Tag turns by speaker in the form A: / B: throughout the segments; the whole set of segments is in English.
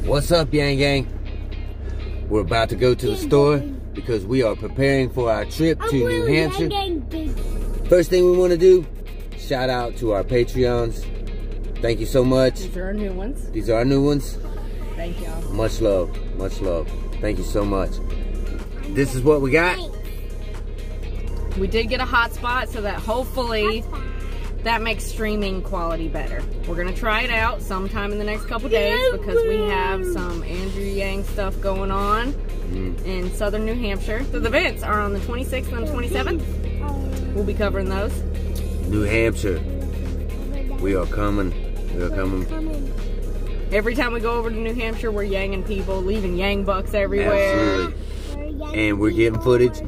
A: What's up, YangGang? We're about to go to the store because we are preparing for our trip to New Hampshire. First thing we want to do, shout out to our Patreons. Thank you so much.
B: These are our new ones.
A: These are our new ones.
B: Thank y'all.
A: Much love. Much love. Thank you so much. This is what we got.
B: We did get a hotspot, so that hopefully that makes streaming quality better. We're going to try it out sometime in the next couple days because we have some Andrew Yang stuff going on in southern New Hampshire. The events are on the 26th and the 27th. We'll be covering those.
A: New Hampshire. We are coming. We are coming.
B: Every time we go over to New Hampshire, we're yanging people, leaving yang bucks everywhere.
A: Absolutely. And we're getting footage.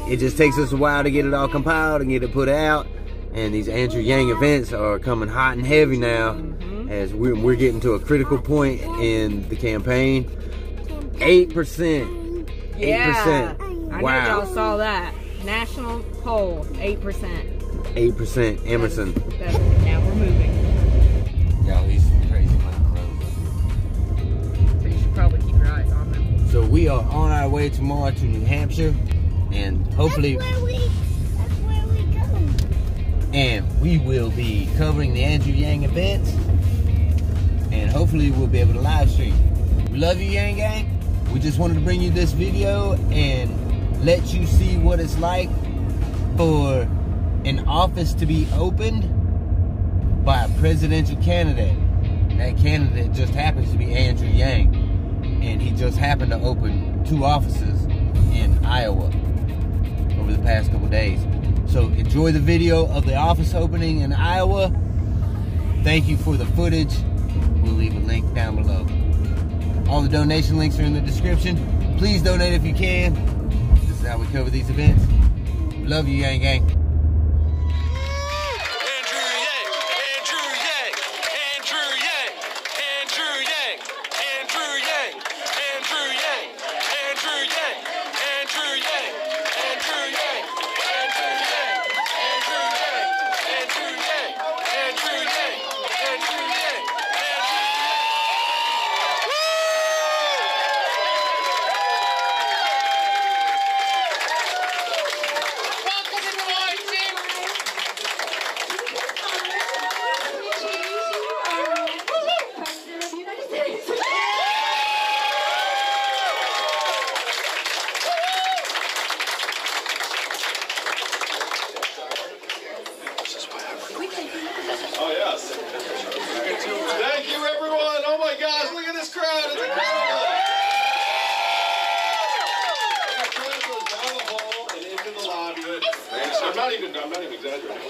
A: It just takes us a while to get it all compiled and get it put out. And these Andrew Yang events are coming hot and heavy now as we're getting to a critical point in the campaign. 8%.
B: Yeah.
A: 8%. Wow.
B: I know y'all saw that. National poll, 8%.
A: 8%. Emerson.
B: Now we're moving.
A: Y'all, these crazy mountain roads.
B: So you should probably keep your eyes on them.
A: So we are on our way tomorrow to New Hampshire. And hopefully... And we will be covering the Andrew Yang events. And hopefully we'll be able to live stream. We love you, YangGang. We just wanted to bring you this video and let you see what it's like for an office to be opened by a presidential candidate. That candidate just happens to be Andrew Yang. And he just happened to open 2 offices in Iowa over the past couple days. So enjoy the video of the office opening in Iowa. Thank you for the footage. We'll leave a link down below. All the donation links are in the description. Please donate if you can. This is how we cover these events. Love you, YangGang.
C: Oh, yes. Thank you, everyone. Oh, my gosh. Look at this crowd. It's incredible. The crowd goes down the hall and into the lobby. I'm not even exaggerating. I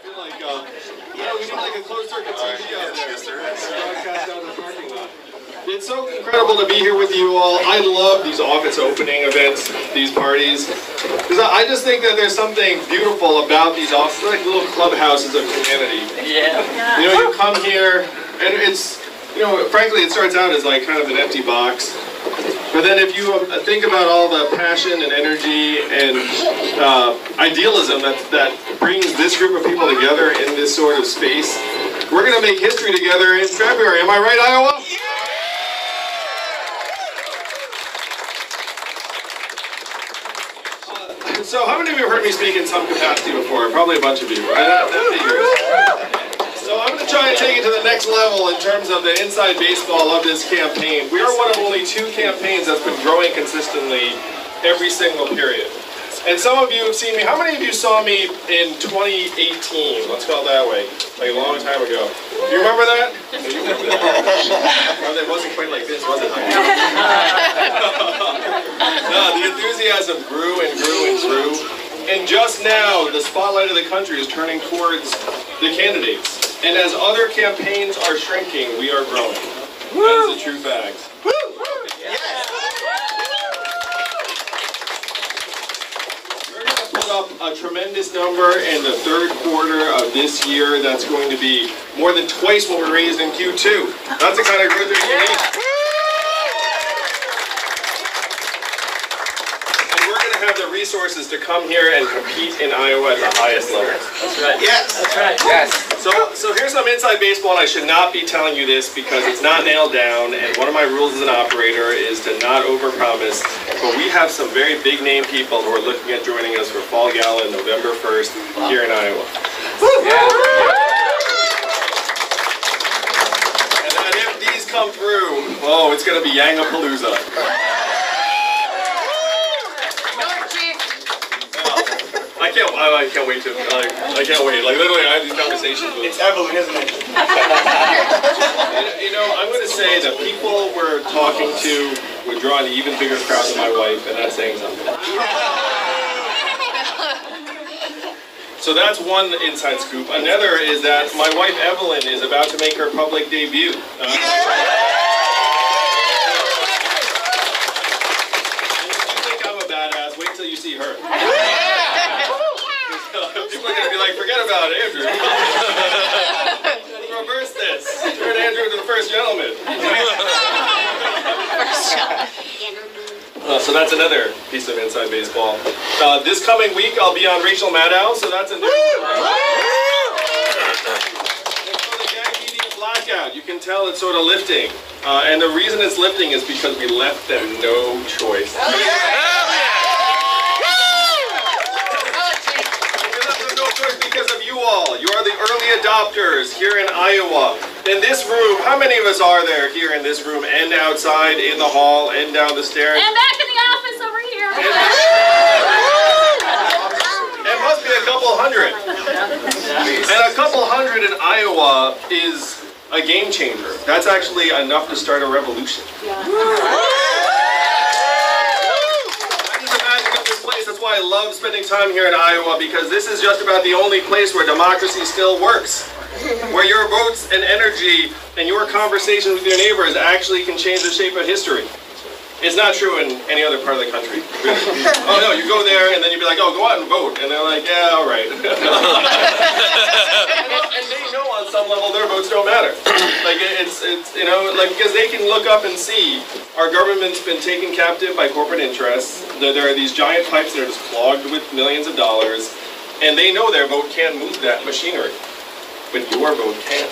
C: feel like, we need like a closed circuit TV out there. Broadcast out in the parking lot. It's so incredible to be here with you all. I love these office opening events, these parties. Because I just think that there's something beautiful about these offices, like little clubhouses of humanity. Yeah. You know, you come here, and it's, frankly, it starts out as like kind of an empty box. But then if you think about all the passion and energy and idealism that brings this group of people together in this sort of space, we're going to make history together in February. Am I right, Iowa? So how many of you have heard me speak in some capacity before? Probably a bunch of you. That figures. So I'm going to try and take it to the next level in terms of the inside baseball of this campaign. We are one of only 2 campaigns that's been growing consistently every single period. And some of you have seen me. How many of you saw me in 2018? Let's call it that way. Like a long time ago. Do you remember that? You remember that? Well, it wasn't quite like this, was it? No, the enthusiasm grew and grew and grew. And just now, the spotlight of the country is turning towards the candidates. And as other campaigns are shrinking, we are growing. That is a true fact. Woo! We're going to put up a tremendous number in the 3rd quarter of this year. That's going to be more than twice what we raised in Q2. That's the kind of growth that you need. have the resources to come here and compete in Iowa at the highest level.
D: That's right.
C: Yes.
D: That's right.
A: Yes.
C: So here's some inside baseball, and I should not be telling you this because it's not nailed down, and one of my rules as an operator is to not overpromise. But we have some very big name people who are looking at joining us for Fall Gala November 1st here in Iowa. And if these come through, oh, it's going to be Yangapalooza. I can't wait to, I can't wait. Like, literally, I have these conversations with...
D: It's Evelyn, isn't it?
C: You know, I'm going to say that people we're talking to would draw an even bigger crowd than my wife, and that's saying something. So that's one inside scoop. Another is that my wife, Evelyn, is about to make her public debut. If you think I'm a badass, wait till you see her. People are going to be like, forget about Andrew. Reverse this. Turn Andrew into the first gentleman. So that's another piece of inside baseball. This coming week, I'll be on Rachel Maddow, so that's a new... And so the Gang PD blackout, you can tell it's sort of lifting. And the reason it's lifting is because we left them no choice. Because of you all. You are the early adopters here in Iowa. In this room, how many of us are there here in this room and outside in the hall and down the stairs?
E: And back in the office over here.
C: It must be a couple hundred. And a couple hundred in Iowa is a game changer. That's actually enough to start a revolution. That's why I love spending time here in Iowa, because this is just about the only place where democracy still works. Where your votes and energy and your conversation with your neighbors actually can change the shape of history. It's not true in any other part of the country. Oh no, you go there and then you'd be like, oh, go out and vote. And they're like, yeah, all right. And they know on some level their votes don't matter. Like, it's you know, like, because they can look up and see our government's been taken captive by corporate interests. There are these giant pipes that are just clogged with millions of dollars. And they know their vote can't move that machinery. But your vote can.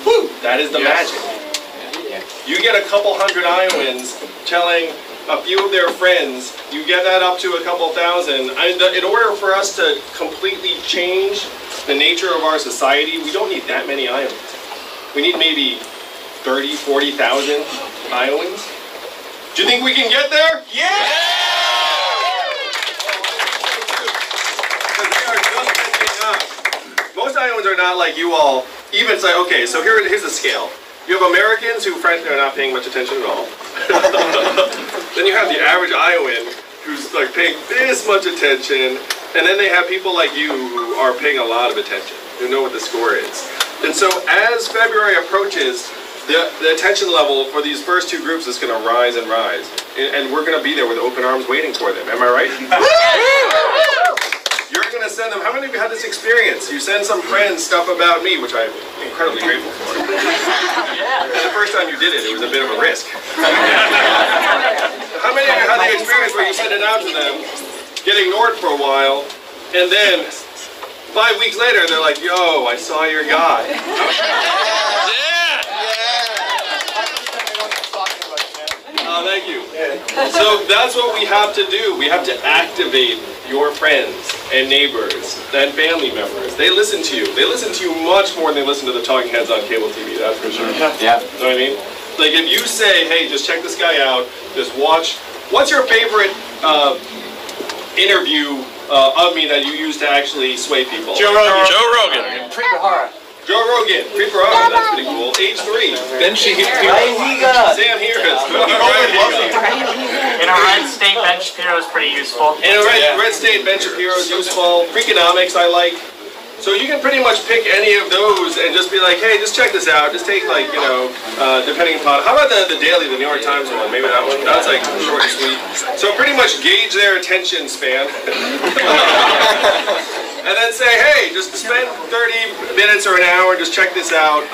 C: Woo! That is the magic. You get a couple hundred Iowans telling a few of their friends, you get that up to a couple thousand. In order for us to completely change the nature of our society, we don't need that many Iowans. We need maybe 30, 40,000 Iowans. Do you think we can get there? Yeah! Because we are just catching up. Most Iowans are not like you all. Even say, okay, so here's the scale. You have Americans who, frankly, are not paying much attention at all. Then you have the average Iowan who's like paying this much attention, and then they have people like you who are paying a lot of attention, who know what the score is. And so as February approaches, the attention level for these first two groups is going to rise and rise. And we're going to be there with open arms waiting for them. Am I right? You're going to send them, how many of you had this experience? You send some friends stuff about me, which I'm incredibly grateful for. And the first time you did it, it was a bit of a risk. How many of you had the experience where you send it out to them, get ignored for a while, and then 5 weeks later, they're like, yo, I saw your guy. Oh, thank you. So that's what we have to do. We have to activate your friends and neighbors and family members. They listen to you. They listen to you much more than they listen to the talking heads on cable TV, that's for sure.
A: Yeah.
C: You know what I mean? Like, if you say, hey, just check this guy out, just watch. What's your favorite interview of me that you use to actually sway people?
D: Joe Rogan.
F: Joe Rogan.
C: Joe Rogan, Prepara, that's pretty cool. Age 3.
F: Then she hit
C: Sam Harris.
G: In a red state, Ben Shapiro is pretty useful.
C: In a red state, Ben Shapiro is useful. Freakonomics, I like. So you can pretty much pick any of those and just be like, hey, just check this out. Just take, like, you know, depending upon, how about the Daily, the New York Times one? Maybe that one. That's like short and sweet. So pretty much gauge their attention span. And then say, hey, just spend 30 minutes or an hour, just check this out,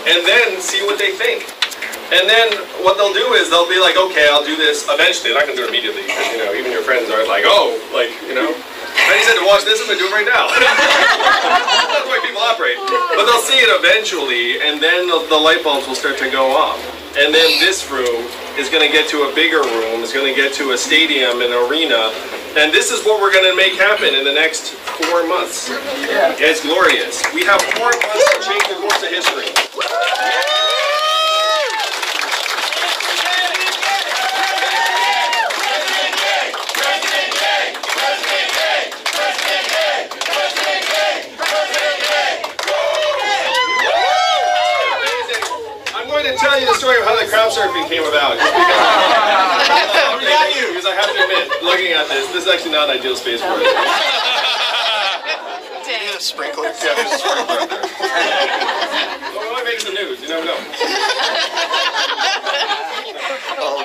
C: and then see what they think. And then what they'll do is they'll be like, okay, I'll do this eventually. They're not going to do it immediately because, you know, even your friends aren't like, oh, like, you know. And he said to watch this, I'm going to do it right now. That's the way people operate. But they'll see it eventually, and then the light bulbs will start to go off. And then this room is going to get to a bigger room. It's going to get to a stadium, an arena. And this is what we're going to make happen in the next 4 months. Yeah. It's glorious. We have 4 months to change the course of history. To tell you the story of how the crowd surfing came about. Because I have to admit, looking at this is actually not an ideal space for it.
D: Yeah, sprinkler. Yeah, there's a sprinkler up there.
C: Well, we might make some news, you never know.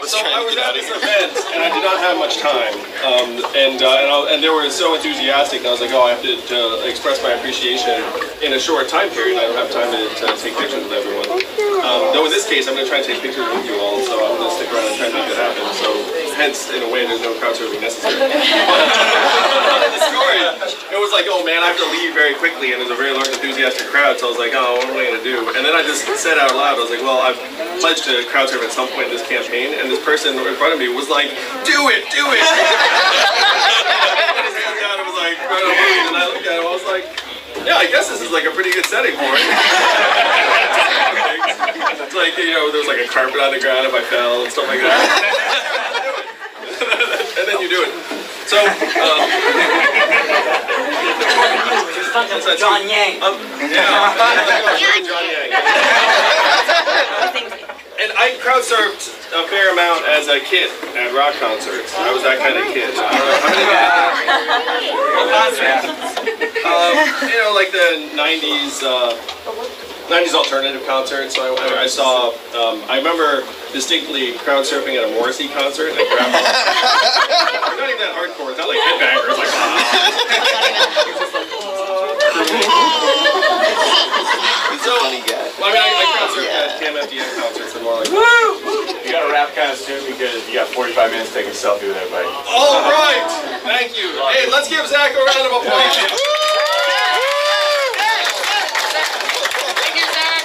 C: So I was at this event, and I did not have much time, and they were so enthusiastic, and I was like, oh, I have to express my appreciation in a short time period. I don't have time to take pictures with everyone. Though in this case, I'm going to try and take pictures with you all, so I'm going to stick around and try and make it happen. So hence, in a way, there's no crowd surfing necessary. The story, it was like, oh man, I have to leave very quickly, and there's a very large enthusiastic crowd, so I was like, oh, what am I going to do? And then I just said out loud, I was like, well, I've pledged to crowd surf at some point in this campaign, and this person in front of me was like, do it, do it! His hands down, it was like, right on me, and I looked at him, I was like, yeah, I guess this is like a pretty good setting for it. It's like, you know, there's like a carpet on the ground if I fell and stuff like that. And then you do it. So,
F: John Yang.
C: Yeah, John Yang. And I crowd surfed a fair amount as a kid at rock concerts. I was that kind of kid. I don't know how many you know, like the 90s alternative concerts. So I saw, I remember distinctly crowd surfing at a Morrissey concert. Like not even that hardcore. It's not like headbangers. Like, so, well, I mean, I crowd surfed at KMFDM concerts and more like, woo!
H: You gotta wrap kind of soon because you got 45 minutes to take a selfie with everybody.
C: All right! Thank you. Hey, let's give Zach a round of applause.
B: Thank you, Zach.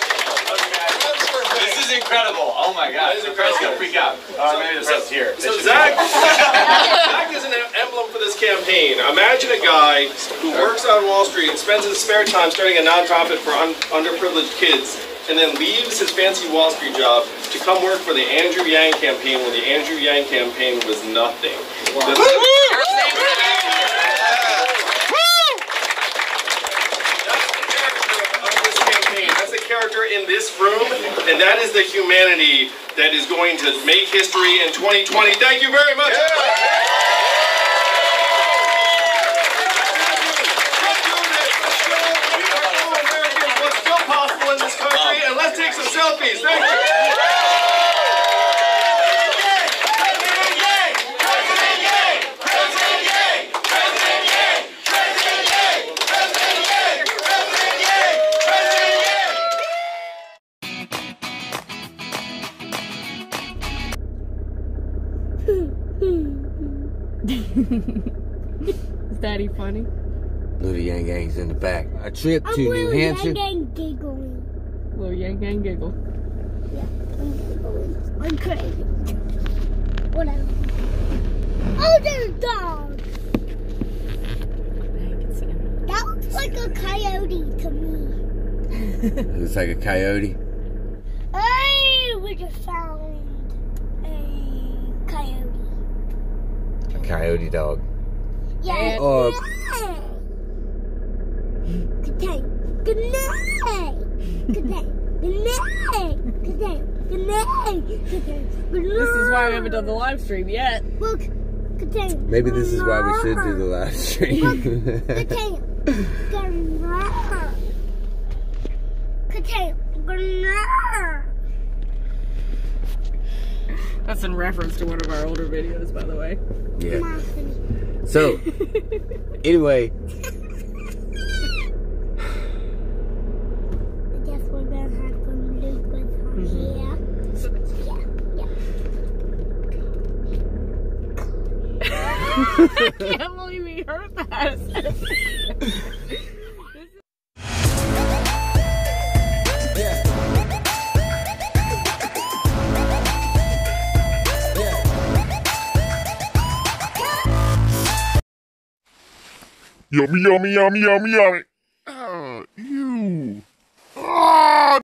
H: This is incredible. Oh my God.
C: This is incredible.
H: Gonna freak out. Maybe the rest here.
C: So Zach is an emblem for this campaign. Imagine a guy who works on Wall Street and spends his spare time starting a nonprofit for underprivileged kids, and then leaves his fancy Wall Street job to come work for the Andrew Yang campaign when the Andrew Yang campaign was nothing. Wow. That's the character in this room, and that is the humanity that is going to make history in 2020. Thank you very much. In this country, and let's take some selfies. Thank you.
B: Is Daddy funny?
A: Little YangGang's in the back. A trip to New Hampshire.
E: YangGang giggling.
B: Little YangGang giggle.
E: Yeah, I'm giggling. I'm crazy. Whatever. Oh, there's a dog. That looks like a coyote to me.
A: Looks like a coyote.
E: Hey, we just found a coyote.
A: A coyote dog.
E: Yeah.
A: Or
E: Good night. Good night. Good night. Good night. Good night. Good night. Good night.
B: This is why we haven't done the live stream yet.
E: Look. Good night.
A: maybe this is why we should do the live stream.
E: Good night. Good night. Good night. Good night.
B: That's in reference to one of our older videos, by the way.
A: Yeah. So, anyway.
E: I guess we're gonna have some Luke with her. Yeah.
B: I can't believe he heard that.
F: Yummy, yummy, yummy, yummy, yummy.